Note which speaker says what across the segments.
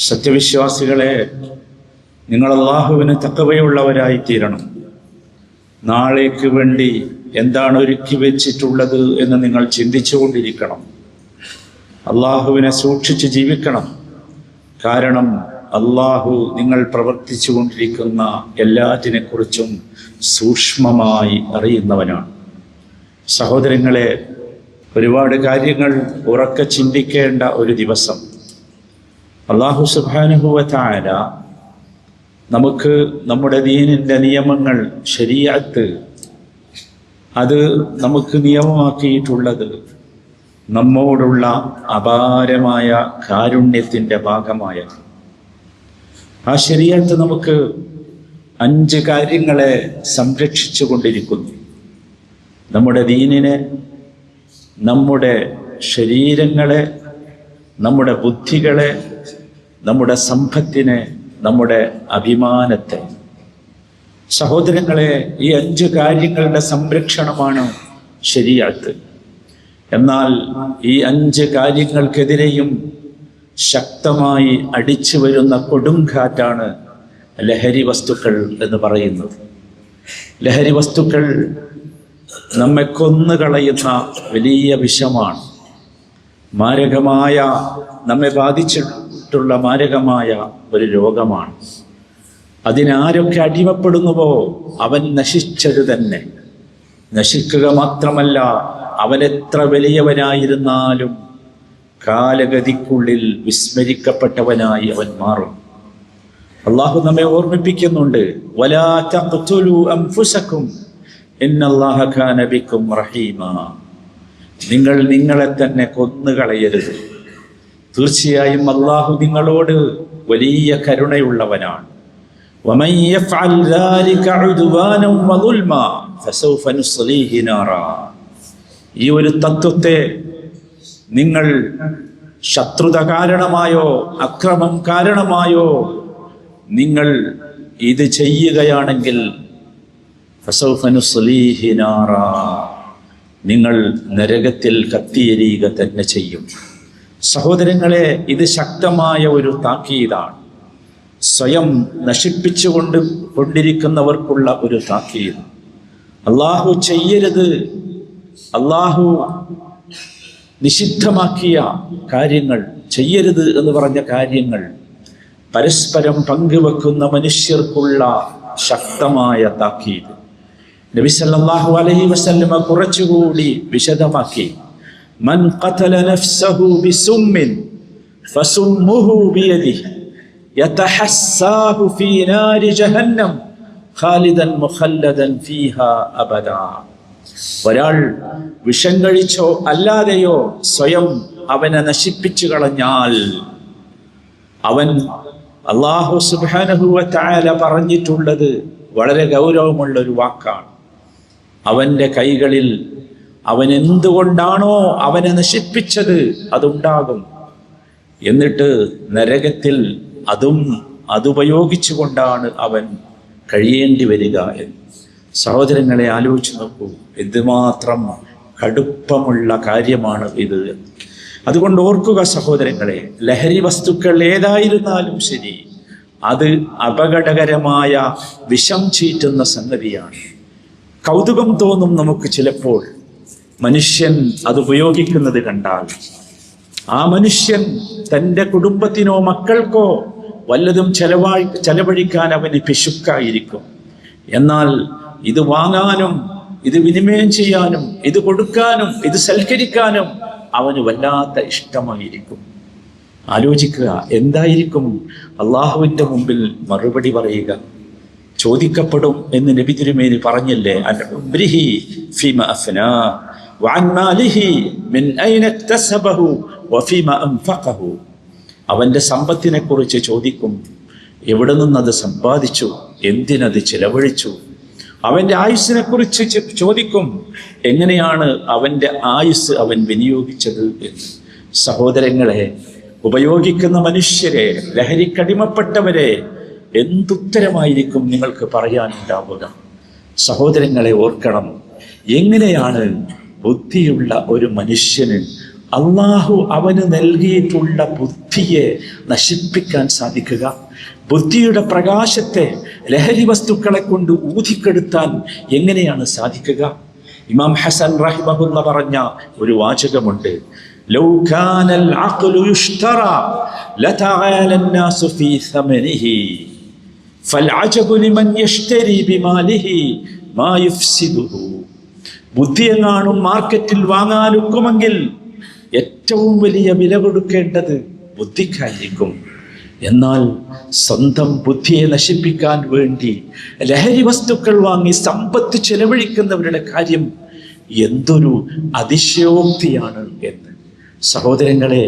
Speaker 1: സത്യവിശ്വാസികളെ, നിങ്ങൾ അല്ലാഹുവിന് തഖ്വയുള്ളവരായി തീരണം. നാളേക്ക് വേണ്ടി എന്താണ് ഒരുക്കി വെച്ചിട്ടുള്ളത് എന്ന് നിങ്ങൾ ചിന്തിച്ചുകൊണ്ടിരിക്കണം. അല്ലാഹുവിനെ സൂക്ഷിച്ച് ജീവിക്കണം. കാരണം അല്ലാഹു നിങ്ങൾ പ്രവർത്തിച്ചു കൊണ്ടിരിക്കുന്ന എല്ലാറ്റിനെക്കുറിച്ചും സൂക്ഷ്മമായി അറിയുന്നവനാണ്. സഹോദരങ്ങളെ, ഒരുപാട് കാര്യങ്ങൾ ഉറക്കെ ചിന്തിക്കേണ്ട ഒരു ദിവസം. അല്ലാഹു സുബ്ഹാനഹു വ തആല നമുക്ക് നമ്മുടെ ദീനിൻ്റെ നിയമങ്ങൾ, ശരീഅത്ത്, അത് നമുക്ക് നിയമമാക്കിയിട്ടുള്ളത് നമ്മോടുള്ള അപാരമായ കാരുണ്യത്തിൻ്റെ ഭാഗമായ ആ ശരീഅത്ത് നമുക്ക് 5 കാര്യങ്ങളെ സംരക്ഷിച്ചു കൊണ്ടിരിക്കുന്നു. നമ്മുടെ ദീനിനെ, നമ്മുടെ ശരീരങ്ങളെ, നമ്മുടെ ബുദ്ധികളെ, നമ്മുടെ സമ്പത്തിനെ, നമ്മുടെ അഭിമാനത്തെ. സഹോദരങ്ങളെ, ഈ 5 കാര്യങ്ങളുടെ സംരക്ഷണമാണ് ശരീഅത്ത്. എന്നാൽ ഈ 5 കാര്യങ്ങൾക്കെതിരെയും ശക്തമായി അടിച്ചു വരുന്ന കൊടുങ്കാറ്റാണ് ലഹരി വസ്തുക്കൾ എന്ന് പറയുന്നത്. ലഹരി വസ്തുക്കൾ നമ്മെ കൊന്നുകളയുന്ന വലിയ വിഷമാണ്. മാരകമായ, നമ്മെ ബാധിച്ചിട്ടുള്ള മാരകമായ ഒരു രോഗമാണ്. അതിനാരൊക്കെ അടിമപ്പെടുന്നുവോ അവൻ നശിച്ചത് തന്നെ. നശിക്കുക മാത്രമല്ല, അവനെത്ര വലിയവനായിരുന്നാലും കാലഗതിക്കുള്ളിൽ വിസ്മരിക്കപ്പെട്ടവനായി അവൻ മാറും. അല്ലാഹു നമ്മെ ഓർമ്മിപ്പിക്കുന്നുണ്ട്, വലാ തഖ്തുലു അൻഫുസകും ഇന്നല്ലാഹ കാന ബികും റഹീമാ. നിങ്ങൾ നിങ്ങളെ തന്നെ കൊന്നുകളയരുത്. തീർച്ചയായും അല്ലാഹു നിങ്ങളോട് വലിയ കരുണയുള്ളവനാണ്. വമൻ യഫ്അൽ ദാലിക ഉദ്വാനൻ വദുൽമാ ഫസൗഫ നുസ്ലീഹി നാറാ. ഈ ഒരു തത്വത്തെ നിങ്ങൾ ശത്രുത കാരണമായോ അക്രമം കാരണമായോ നിങ്ങൾ ഇത് ചെയ്യുകയാണെങ്കിൽ ഫസൗഫ നുസ്ലീഹി നാറാ, നിങ്ങൾ നരകത്തിൽ കത്തിയെരിയുക തന്നെ ചെയ്യും. സഹോദരങ്ങളെ, ഇത് ശക്തമായ ഒരു താക്കീതാണ്. സ്വയം കൊണ്ടിരിക്കുന്നവർക്കുള്ള ഒരു താക്കീത്. അല്ലാഹു ചെയ്യരുത്, അല്ലാഹു നിഷിദ്ധമാക്കിയ കാര്യങ്ങൾ, ചെയ്യരുത് എന്ന് പറഞ്ഞ കാര്യങ്ങൾ പരസ്പരം പങ്കുവെക്കുന്ന മനുഷ്യർക്കുള്ള ശക്തമായ താക്കീത്. നബി സല്ലല്ലാഹു അലൈഹി വസല്ലമ കുറച്ചുകൂടി വിശദമാക്കി, മൻ ഖതല നഫ്സഹു ബിസുമ്മിൻ ഫസുമ്മുഹു ബിയദിഹി യതഹസ്സാഹു ഫീ നാരി ജഹന്നം ഖാലിദൻ മുഖല്ലദൻ ഫീഹാ അബദാ. ഒരാൾ വിഷം കഴിച്ചോ അല്ലാതെയോ സ്വയം അവനെ നശിപ്പിച്ചു കളഞ്ഞാൽ അവൻ, അല്ലാഹു സുബ്ഹാനഹു വ തആല പറഞ്ഞിട്ടുള്ളത് വളരെ ഗൗരവമുള്ള ഒരു വാക്കാണ്. അവൻ്റെ കൈകളിൽ അവൻ എന്തുകൊണ്ടാണോ അവനെ നശിപ്പിച്ചത് അതുണ്ടാകും. എന്നിട്ട് നരകത്തിൽ അതുപയോഗിച്ചുകൊണ്ടാണ് അവൻ കഴിയേണ്ടി വരിക എന്ന്. സഹോദരങ്ങളെ, ആലോചിച്ച് നോക്കൂ, എന്തുമാത്രം കടുപ്പമുള്ള കാര്യമാണ് ഇത്. അതുകൊണ്ട് ഓർക്കുക സഹോദരങ്ങളെ, ലഹരി വസ്തുക്കൾ ഏതായിരുന്നാലും ശരി, അത് അപകടകരമായ വിഷം ചീറ്റുന്ന സംഗതിയാണ്. കൗതുകം തോന്നും നമുക്ക് ചിലപ്പോൾ മനുഷ്യൻ അത് ഉപയോഗിക്കുന്നത് കണ്ടാൽ. ആ മനുഷ്യൻ തൻ്റെ കുടുംബത്തിനോ മക്കൾക്കോ വല്ലതും ചെലവഴിക്കാൻ അവന് പിശുക്കായിരിക്കും. എന്നാൽ ഇത് വാങ്ങാനും ഇത് വിനിമയം ചെയ്യാനും ഇത് കൊടുക്കാനും ഇത് സൽക്കരിക്കാനും അവന് വല്ലാത്ത ഇഷ്ടമായിരിക്കും. ആലോചിക്കുക, എന്തായിരിക്കും അള്ളാഹുവിൻ്റെ മുമ്പിൽ മറുപടി പറയുക? ചോദിക്കപ്പെടും എന്ന് നബി തിരുമേനി പറഞ്ഞില്ലേ, അൻ ഉംരിഹി ഫീമ അഫ്നാ വഅൻ മാലിഹി മിൻ ഐന ഇക്തസബഹു വഫീമ അൻഫഖഹു. അവൻ്റെ സമ്പത്തിനെ കുറിച്ച് ചോദിക്കും, എവിടെ നിന്നത് സമ്പാദിച്ചു, എന്തിനത് ചിലവഴിച്ചു. അവൻ്റെ ആയുസ്സിനെ കുറിച്ച് ചോദിക്കും, എങ്ങനെയാണ് അവൻ്റെ ആയുസ് അവൻ വിനിയോഗിച്ചത് എന്ന്. സഹോദരങ്ങളെ, ഉപയോഗിക്കുന്ന മനുഷ്യരെ, ലഹരിക്കടിമപ്പെട്ടവരെ എന്തുത്തരമായിരിക്കും നിങ്ങൾക്ക് പറയാനുണ്ടാവുക? സഹോദരങ്ങളെ, ഓർക്കണം, എങ്ങനെയാണ് ബുദ്ധിയുള്ള ഒരു മനുഷ്യന് അള്ളാഹു അവന് നൽകിയിട്ടുള്ള ബുദ്ധിയെ നശിപ്പിക്കാൻ സാധിക്കുക? ബുദ്ധിയുടെ പ്രകാശത്തെ ലഹരി വസ്തുക്കളെ കൊണ്ട് ഊതിക്കെടുത്താൻ എങ്ങനെയാണ് സാധിക്കുക? ഇമാം ഹസൻ റഹിമഹുല്ല പറഞ്ഞ ഒരു വാചകമുണ്ട്, ലൗ കാനൽ അഖ്ലു യുഷ്തറ ലതആല الناس في ثمنه فالعجب لمن يشتري بماله ما يفسده. ബുദ്ധിയെങ്ങാനും മാർക്കറ്റിൽ വാങ്ങാനൊക്കുമെങ്കിൽ ഏറ്റവും വലിയ വില കൊടുക്കേണ്ടത് ബുദ്ധിക്കായിരിക്കും. എന്നാൽ സ്വന്തം ബുദ്ധിയെ നശിപ്പിക്കാൻ വേണ്ടി ലഹരി വസ്തുക്കൾ വാങ്ങി സമ്പത്ത് ചെലവഴിക്കുന്നവരുടെ കാര്യം എന്തൊരു അതിശയോക്തിയാണ് എന്ന്. സഹോദരങ്ങളെ,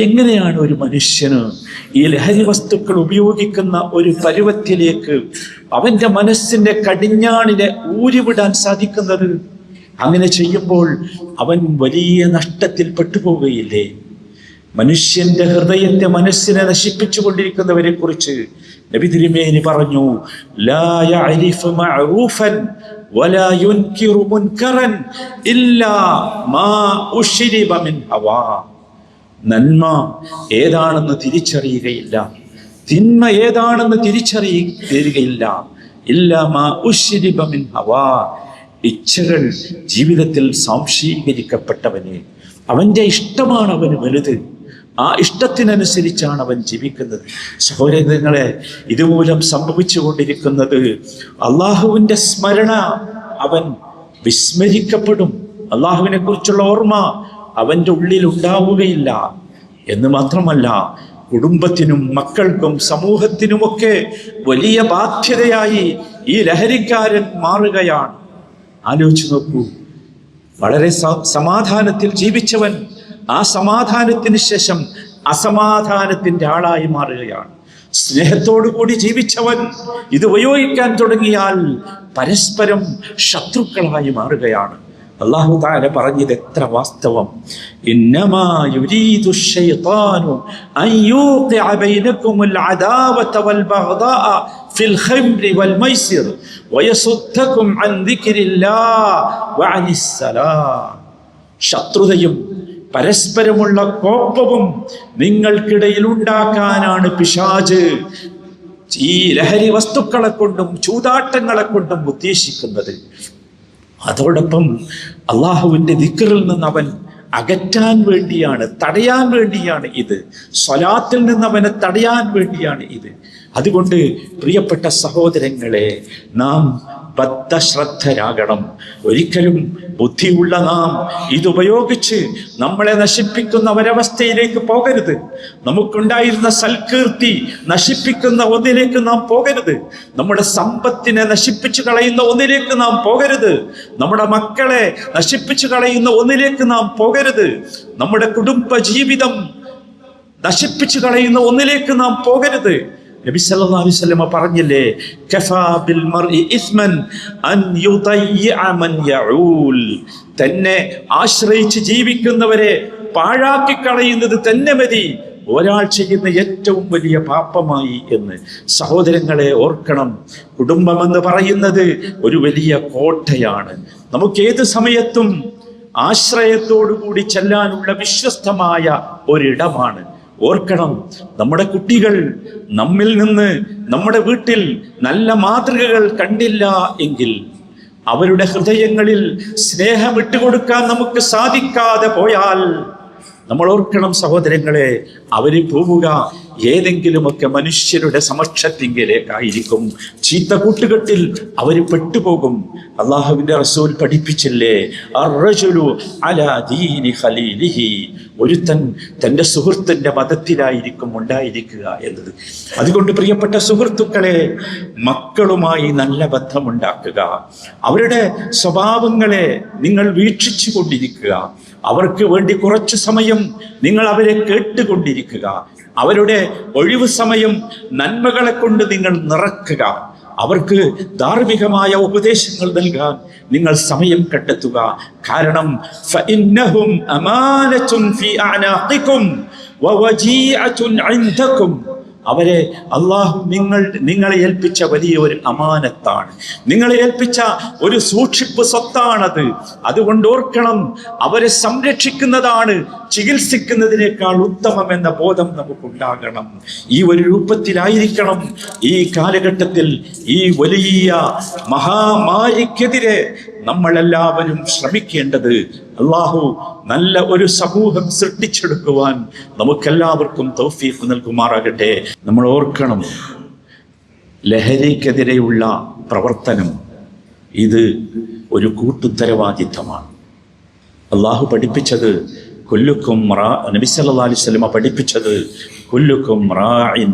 Speaker 1: എങ്ങനെയാണ് ഒരു മനുഷ്യന് ഈ ലഹരി വസ്തുക്കൾ ഉപയോഗിക്കുന്ന ഒരു പരുവത്തിലേക്ക് അവൻ്റെ മനസ്സിൻ്റെ കടിഞ്ഞാണിനെ ഊരിവിടാൻ സാധിക്കുന്നത്? അങ്ങനെ ചെയ്യുമ്പോൾ അവൻ വലിയ നഷ്ടത്തിൽ പെട്ടുപോവുകയില്ലേ? മനുഷ്യന്റെ ഹൃദയത്തെ, മനസ്സിനെ നശിപ്പിച്ചു കൊണ്ടിരിക്കുന്നവരെ കുറിച്ച് നബി തിരുമേനി പറഞ്ഞു, ലാ യഅരിഫു മഅറൂഫൻ വലാ യുൻകിറു മുൻകറൻ ഇല്ലാ മാ ഉശ്രിബ മിൻ ഹവാ. നന്മ ഏതാണെന്ന് തിരിച്ചറിയുകയില്ല, തിന്മ ഏതാണെന്ന് തിരിച്ചറിയുകയില്ല, ഇല്ലാ മാ ഉശ്രിബ മിൻ ഹവാ. ഇച്ഛകൾ ജീവിതത്തിൽ സ്വാംശീകരിക്കപ്പെട്ടവന് അവൻ്റെ ഇഷ്ടമാണ് അവന് വലുത്. ആ ഇഷ്ടത്തിനനുസരിച്ചാണ് അവൻ ജീവിക്കുന്നത്. സഹോദരങ്ങളെ, ഇതുമൂലം സംഭവിച്ചു കൊണ്ടിരിക്കുന്നത് അള്ളാഹുവിൻ്റെ സ്മരണ അവൻ വിസ്മരിക്കപ്പെടും. അള്ളാഹുവിനെ കുറിച്ചുള്ള ഓർമ്മ അവൻ്റെ ഉള്ളിൽ ഉണ്ടാവുകയില്ല എന്ന് മാത്രമല്ല, കുടുംബത്തിനും മക്കൾക്കും സമൂഹത്തിനുമൊക്കെ വലിയ ബാധ്യതയായി ഈ ലഹരിക്കാരൻ മാറുകയാണ്. ആലോചിച്ച് നോക്കൂ, വളരെ സമാധാനത്തിൽ ജീവിച്ചവൻ ആ സമാധാനത്തിന് ശേഷം അസമാധാനത്തിൻ്റെ ആളായി മാറുകയാണ്. സ്നേഹത്തോടു കൂടി ജീവിച്ചവൻ ഇത് ഉപയോഗിക്കാൻ തുടങ്ങിയാൽ പരസ്പരം ശത്രുക്കളായി മാറുകയാണ്. അല്ലാഹു തആല പറഞ്ഞത് എത്ര വാസ്തവം. ഇന്നമാ യുരീദു ശൈത്താനു അൻ യൂഖിഅ ബൈനകുമുൽ അദാവത വൽ ബഗ്ദാഅ ഫിൽ ഖംരി വൽ മൈസിർ വയസുദ്ദകും അൻ ദിക്രില്ലാഹി വഅനിസ് സലാം. ശത്രുതയും പരസ്പരമുള്ള കോപവും നിങ്ങൾക്കിടയിൽ ഉണ്ടാക്കാനാണ് പിശാച് ഈ ലഹരി വസ്തുക്കളെ കൊണ്ടും ചൂതാട്ടങ്ങളെ കൊണ്ടും ഉദ്ദേശിക്കുന്നത്. അതോടൊപ്പം അള്ളാഹുവിൻ്റെ ദിക്റിൽ നിന്ന് അവൻ അകറ്റാൻ വേണ്ടിയാണ്, തടയാൻ വേണ്ടിയാണ് ഇത്. സ്വലാത്തിൽ നിന്ന് അവനെ തടയാൻ വേണ്ടിയാണ് ഇത്. അതുകൊണ്ട് പ്രിയപ്പെട്ട സഹോദരങ്ങളെ, നാം ബദ്ധശ്രദ്ധരാകണം. ഒരിക്കലും ബുദ്ധിയുള്ള നാം ഇതുപയോഗിച്ച് നമ്മളെ നശിപ്പിക്കുന്ന ഒരവസ്ഥയിലേക്ക് പോകരുത്. നമുക്കുണ്ടായിരുന്ന സൽകീർത്തി നശിപ്പിക്കുന്ന ഒന്നിലേക്ക് നാം പോകരുത്. നമ്മുടെ സമ്പത്തിനെ നശിപ്പിച്ചു കളയുന്ന ഒന്നിലേക്ക് നാം പോകരുത്. നമ്മുടെ മക്കളെ നശിപ്പിച്ചു കളയുന്ന ഒന്നിലേക്ക് നാം പോകരുത്. നമ്മുടെ കുടുംബ ജീവിതം നശിപ്പിച്ചു കളയുന്ന ഒന്നിലേക്ക് നാം പോകരുത്. നബി സല്ലല്ലാഹു അലൈഹി വസല്ലം പറഞ്ഞില്ലേ, കഫാ ബിൽ മർഇ ഇസ്മൻ അൻ യുദയ്യ മൻ യഊൽ. തന്നെ ആശ്രയിച്ച് ജീവിക്കുന്നവരെ പാഴാക്കി കളയുന്നത് തന്നെ മതി ഒരാൾ ചെയ്യുന്ന ഏറ്റവും വലിയ പാപമായി എന്ന്. സഹോദരങ്ങളെ, ഓർക്കണം, കുടുംബമെന്ന് പറയുന്നത് ഒരു വലിയ കോട്ടയാണ്. നമുക്കേത് സമയത്തും ആശ്രയത്തോടുകൂടി ചെല്ലാനുള്ള വിശ്വസ്തമായ ഒരിടമാണ്. ഓർക്കണം, നമ്മുടെ കുട്ടികൾ നമ്മിൽ നിന്ന്, നമ്മുടെ വീട്ടിൽ നല്ല മാതൃകകൾ കണ്ടില്ല എങ്കിൽ, അവരുടെ ഹൃദയങ്ങളിൽ സ്നേഹം ഇട്ടുകൊടുക്കാൻ നമുക്ക് സാധിക്കാതെ പോയാൽ, നമ്മൾ ഓർക്കണം സഹോദരങ്ങളെ, അവര് പോവുക ഏതെങ്കിലുമൊക്കെ മനുഷ്യരുടെ സമക്ഷത്തിങ്കിലേക്കായിരിക്കും. ചീത്ത കൂട്ടുകെട്ടിൽ അവര് പെട്ടുപോകും. അള്ളാഹുവിന്റെ റസൂൽ പഠിപ്പിച്ചില്ലേ, അർറജുലു അലാ ദീനി ഖലീലിഹി. ഒരുത്തൻ തൻ്റെ സുഹൃത്തിൻ്റെ മതത്തിലായിരിക്കും ഉണ്ടായിരിക്കുക എന്നത്. അതുകൊണ്ട് പ്രിയപ്പെട്ട സുഹൃത്തുക്കളെ, മക്കളുമായി നല്ല ബന്ധമുണ്ടാക്കുക. അവരുടെ സ്വഭാവങ്ങളെ നിങ്ങൾ വീക്ഷിച്ചു കൊണ്ടിരിക്കുക. അവർക്ക് വേണ്ടി കുറച്ചു സമയം നിങ്ങൾ അവരെ കേട്ടുകൊണ്ടിരിക്കുക. അവരുടെ ഒഴിവു സമയം നന്മകളെ കൊണ്ട് നിങ്ങൾ നിറക്കുക. അവർക്ക് ധാർമ്മികമായ ഉപദേശങ്ങൾ നൽകാൻ നിങ്ങൾ സമയം കണ്ടെത്തുക. കാരണം ഫഇന്നഹും അമാനത്തുൻ ഫീ അഅനാഖികും വവജീഅത്തുൻ ഇൻദകും. അവരെ അള്ളാഹു നിങ്ങളെ ഏൽപ്പിച്ച വലിയ ഒരു അമാനത്താണ്, നിങ്ങളെ ഏൽപ്പിച്ച ഒരു സൂക്ഷിപ്പ് സ്വത്താണത്. അതുകൊണ്ട് ഓർക്കണം, അവരെ സംരക്ഷിക്കുന്നതാണ് ചികിത്സിക്കുന്നതിനേക്കാൾ ഉത്തമം എന്ന ബോധം നമുക്കുണ്ടാകണം. ഈ ഒരു രൂപത്തിലായിരിക്കണം ഈ കാലഘട്ടത്തിൽ ഈ വലിയ മഹാമാരിക്കെതിരെ നമ്മളെല്ലാവരും ശ്രമിക്കേണ്ടത്. അള്ളാഹു നല്ല ഒരു സമൂഹം സൃഷ്ടിച്ചെടുക്കുവാൻ നമുക്കെല്ലാവർക്കും തൗഫീഖ് നൽകുമാറാകട്ടെ. നമ്മൾ ഓർക്കണം, ലഹരിക്കെതിരെയുള്ള പ്രവർത്തനം ഇത് ഒരു കൂട്ടുത്തരവാദിത്തമാണ്. അള്ളാഹു പഠിപ്പിച്ചത് നബി സല്ലല്ലാഹു അലൈഹി വസല്ലം പഠിപ്പിച്ചത് കുല്ലുക്കും റാഇൻ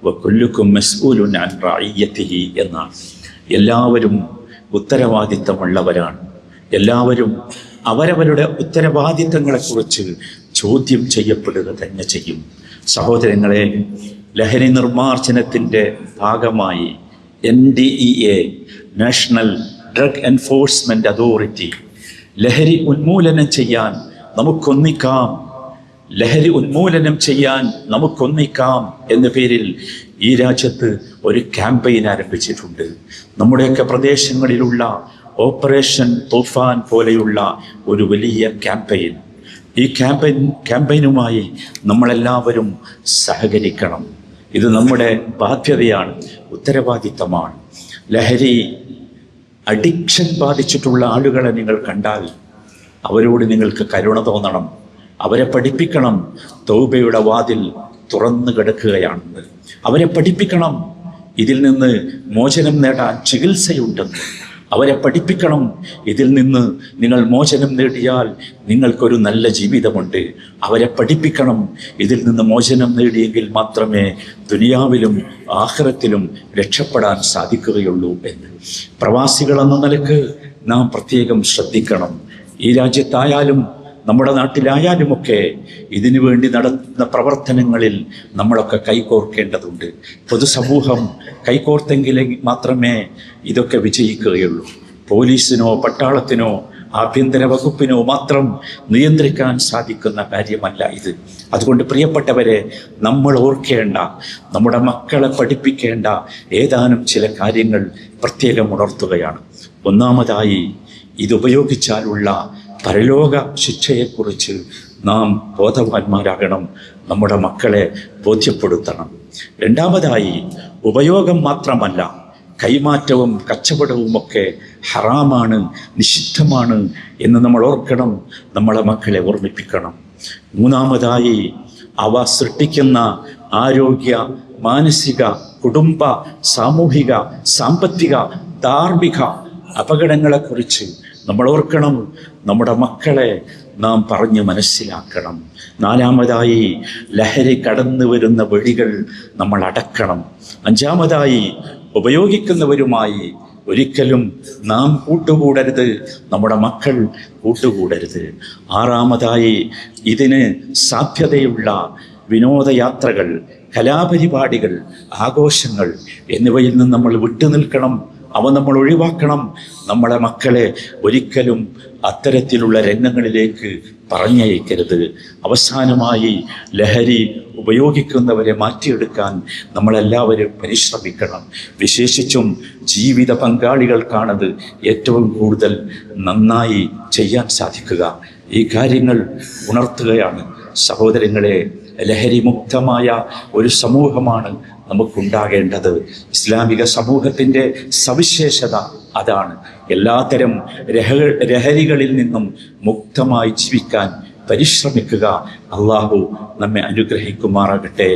Speaker 1: വ കുല്ലുക്കും മസ്ഊലുൻ അൻ റഇയ്യതിഹി എന്നാണ്. എല്ലാവരും ഉത്തരവാദിത്തമുള്ളവരാണ്. എല്ലാവരും അവരവരുടെ ഉത്തരവാദിത്തങ്ങളെക്കുറിച്ച് ചോദ്യം ചെയ്യപ്പെടുക തന്നെ ചെയ്യും. സഹോദരങ്ങളെ, ലഹരി നിർമ്മാർജ്ജനത്തിൻ്റെ ഭാഗമായി NDEA, national drug enforcement authority, ലഹരി ഉന്മൂലനം ചെയ്യാൻ നമുക്കൊന്നിക്കാം, ലഹരി ഉന്മൂലനം ചെയ്യാൻ നമുക്കൊന്നിക്കാം എന്ന പേരിൽ ഈ രാജ്യത്ത് ഒരു ക്യാമ്പയിൻ ആരംഭിച്ചിട്ടുണ്ട്. നമ്മുടെയൊക്കെ പ്രദേശങ്ങളിലുള്ള ഓപ്പറേഷൻ തൂഫാൻ പോലെയുള്ള ഒരു വലിയ ക്യാമ്പയിൻ. ഈ ക്യാമ്പയിനുമായി നമ്മളെല്ലാവരും സഹകരിക്കണം. ഇത് നമ്മുടെ ബാധ്യതയാണ്, ഉത്തരവാദിത്തമാണ്. ലഹരി അഡിക്ഷൻ ബാധിച്ചിട്ടുള്ള ആളുകളെ നിങ്ങൾ കണ്ടാൽ അവരോട് നിങ്ങൾക്ക് കരുണ തോന്നണം. അവരെ പഠിപ്പിക്കണം തൗബയുടെ വാതിൽ തുറന്നു കിടക്കുകയാണെന്ന്. അവരെ പഠിപ്പിക്കണം ഇതിൽ നിന്ന് മോചനം നേടാൻ ചികിത്സയുണ്ടെന്ന്. അവരെ പഠിപ്പിക്കണം ഇതിൽ നിന്ന് നിങ്ങൾ മോചനം നേടിയാൽ നിങ്ങൾക്കൊരു നല്ല ജീവിതമുണ്ട്. അവരെ പഠിപ്പിക്കണം ഇതിൽ നിന്ന് മോചനം നേടിയെങ്കിൽ മാത്രമേ ദുനിയാവിലും ആഖിറത്തിലും രക്ഷപ്പെടാൻ സാധിക്കുകയുള്ളൂ എന്ന്. പ്രവാസികളെന്ന നിലക്ക് നാം പ്രത്യേകം ശ്രദ്ധിക്കണം. ഈ രാജ്യത്തായാലും നമ്മുടെ നാട്ടിലായാലുമൊക്കെ ഇതിനു വേണ്ടി നടത്തുന്ന പ്രവർത്തനങ്ങളിൽ നമ്മളൊക്കെ കൈകോർക്കേണ്ടതുണ്ട്. പൊതുസമൂഹം കൈകോർത്തെങ്കിൽ മാത്രമേ ഇതൊക്കെ വിജയിക്കുകയുള്ളൂ. പോലീസിനോ പട്ടാളത്തിനോ ആഭ്യന്തര വകുപ്പിനോ മാത്രം നിയന്ത്രിക്കാൻ സാധിക്കുന്ന കാര്യമല്ല ഇത്. അതുകൊണ്ട് പ്രിയപ്പെട്ടവരെ, നമ്മൾ ഓർക്കേണ്ട, നമ്മുടെ മക്കളെ പഠിപ്പിക്കേണ്ട ഏതാനും ചില കാര്യങ്ങൾ പ്രത്യേകം ഉണർത്തുകയാണ്. ഒന്നാമതായി, ഇതുപയോഗിച്ചാലുള്ള പരലോക ശിക്ഷയെക്കുറിച്ച് നാം ബോധവാന്മാരാകണം, നമ്മുടെ മക്കളെ ബോധ്യപ്പെടുത്തണം. രണ്ടാമതായി, ഉപയോഗം മാത്രമല്ല, കൈമാറ്റവും കച്ചവടവുമൊക്കെ ഹറാമാണ്, നിഷിദ്ധമാണ് എന്ന് നമ്മൾ ഓർക്കണം, നമ്മളെ മക്കളെ ഓർമ്മിപ്പിക്കണം. മൂന്നാമതായി, അവ സൃഷ്ടിക്കുന്ന ആരോഗ്യ, മാനസിക, കുടുംബ, സാമൂഹിക, സാമ്പത്തിക, ധാർമ്മിക അപകടങ്ങളെക്കുറിച്ച് നമ്മൾ ഓർക്കണം, നമ്മുടെ മക്കളെ നാം പറഞ്ഞ് മനസ്സിലാക്കണം. നാലാമതായി, ലഹരി കടന്നു വരുന്ന വഴികൾ നമ്മൾ അടക്കണം. അഞ്ചാമതായി, ഉപയോഗിക്കുന്നവരുമായി ഒരിക്കലും നാം കൂട്ടുകൂടരുത്, നമ്മുടെ മക്കൾ കൂട്ടുകൂടരുത്. ആറാമതായി, ഇതിന് സാധ്യതയുള്ള വിനോദയാത്രകൾ, കലാപരിപാടികൾ, ആഘോഷങ്ങൾ എന്നിവയിൽ നിന്ന് നമ്മൾ വിട്ടുനിൽക്കണം, അവ നമ്മൾ ഒഴിവാക്കണം. നമ്മളെ മക്കളെ ഒരിക്കലും അത്തരത്തിലുള്ള രംഗങ്ങളിലേക്ക് പറഞ്ഞയക്കരുത്. അവസാനമായി, ലഹരി ഉപയോഗിക്കുന്നവരെ മാറ്റിയെടുക്കാൻ നമ്മളെല്ലാവരും പരിശ്രമിക്കണം. വിശേഷിച്ചും ജീവിത പങ്കാളികൾക്കാണത് ഏറ്റവും കൂടുതൽ നന്നായി ചെയ്യാൻ സാധിക്കുക. ഈ കാര്യങ്ങൾ ഉണർത്തുകയാണ്. സഹോദരങ്ങളെ, ലഹരി മുക്തമായ ഒരു സമൂഹമാണ് നമുക്കുണ്ടാകേണ്ടത്. ഇസ്ലാമിക സമൂഹത്തിൻ്റെ സവിശേഷത അതാണ്. എല്ലാത്തരം ലഹരികളിൽ നിന്നും മുക്തമായി ജീവിക്കാൻ പരിശ്രമിക്കുക. അള്ളാഹു നമ്മെ അനുഗ്രഹിക്കുമാറാകട്ടെ.